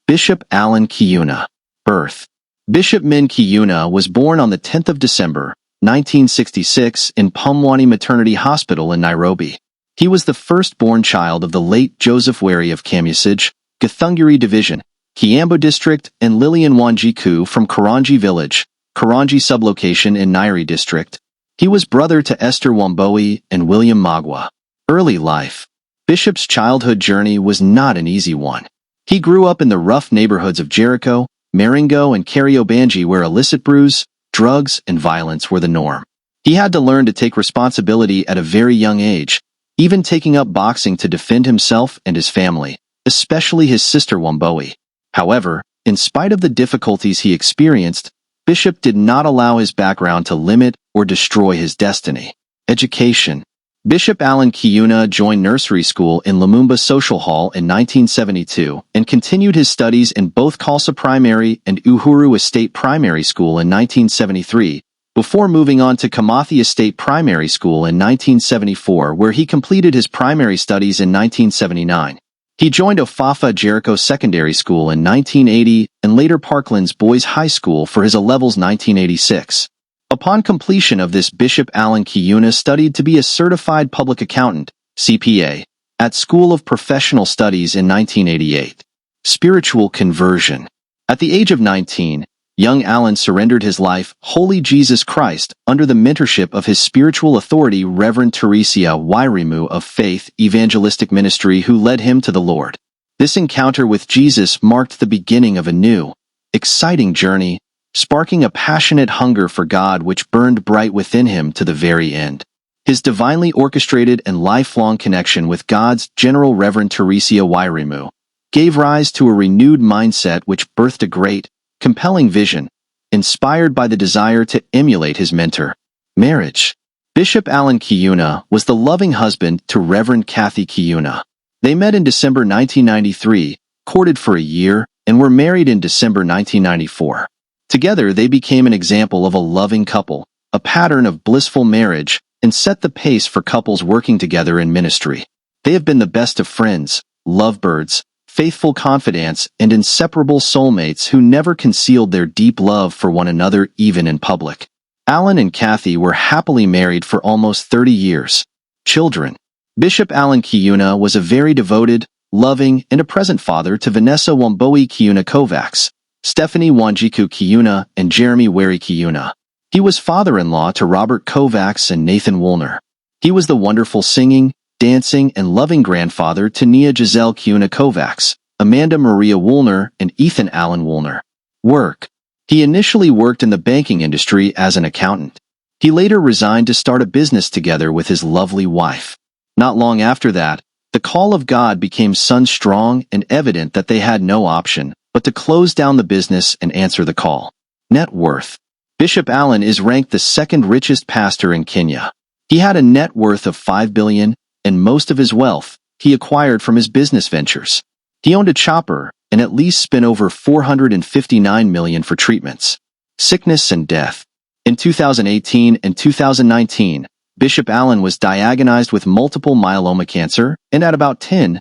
Bishop Allan Kiuna. Birth. Bishop Men Kiuna was born on the 10th of December, 1966 in Pumwani Maternity Hospital in Nairobi. He was the firstborn child of the late Joseph Wairi of Kamucege, Githunguri Division, Kiambu District, and Lillian Wanjiku from Chorongi Village, Chorongi sublocation in Nyeri District. He was brother to Esther Wambui and William Magua. Early life. Bishop's childhood journey was not an easy one. He grew up in the rough neighborhoods of Jericho, Maringo, and Kariobangi, where illicit brews, drugs, and violence were the norm. He had to learn to take responsibility at a very young age, even taking up boxing to defend himself and his family, especially his sister Wambui. However, in spite of the difficulties he experienced, Bishop did not allow his background to limit or destroy his destiny. Education. Bishop Allan Kiuna joined nursery school in Lumumba Social Hall in 1972 and continued his studies in both Khalsa Primary and Uhuru Estate Primary School in 1973, before moving on to Kamathi Estate Primary School in 1974, where he completed his primary studies in 1979. He joined Ofafa Jericho Secondary School in 1980 and later Parklands Boys High School for his A-levels 1986. Upon completion of this, Bishop Allan Kiuna studied to be a certified public accountant, CPA, at School of Professional Studies in 1988. Spiritual conversion. At the age of 19, young Allan surrendered his life wholly Jesus Christ under the mentorship of his spiritual authority, Reverend Teresa Wairimu of Faith Evangelistic Ministry, who led him to the Lord. This encounter with Jesus marked the beginning of a new, exciting journey, sparking a passionate hunger for God which burned bright within him to the very end. His divinely orchestrated and lifelong connection with God's General Reverend Teresa Wairimu gave rise to a renewed mindset which birthed a great, compelling vision, inspired by the desire to emulate his mentor. Marriage. Bishop Allan Kiuna was the loving husband to Reverend Kathy Kiuna. They met in December 1993, courted for a year, and were married in December 1994. Together, they became an example of a loving couple, a pattern of blissful marriage, and set the pace for couples working together in ministry. They have been the best of friends, lovebirds, faithful confidants, and inseparable soulmates who never concealed their deep love for one another even in public. Allan and Kathy were happily married for almost 30 years. Children. Bishop Allan Kiuna was a very devoted, loving, and a present father to Vanessa Wambui Kiuna Kovacs, Stephanie Wanjiku Kiuna, and Jeremy Wairi Kiuna. He was father-in-law to Robert Kovacs and Nathan Woolner. He was the wonderful singing, dancing, and loving grandfather to Nia Giselle Kiuna Kovacs, Amanda Maria Woolner, and Ethan Allen Woolner. Work. He initially worked in the banking industry as an accountant. He later resigned to start a business together with his lovely wife. Not long after that, the call of God became strong and evident that they had no option but to close down the business and answer the call. Net worth. Bishop Allan is ranked the second richest pastor in Kenya. He had a net worth of $5 billion, and most of his wealth he acquired from his business ventures. He owned a chopper and at least spent over $459 million for treatments. Sickness and death. In 2018 and 2019, Bishop Allan was diagnosed with multiple myeloma cancer, and at about 10:00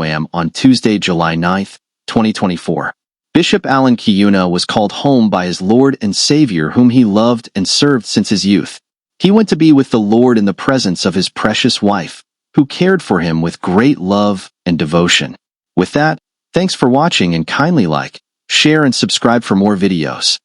a.m. on Tuesday, July 9, 2024. Bishop Allan Kiuna was called home by his Lord and Savior, whom he loved and served since his youth. He went to be with the Lord in the presence of his precious wife, who cared for him with great love and devotion. With that, thanks for watching, and kindly like, share, and subscribe for more videos.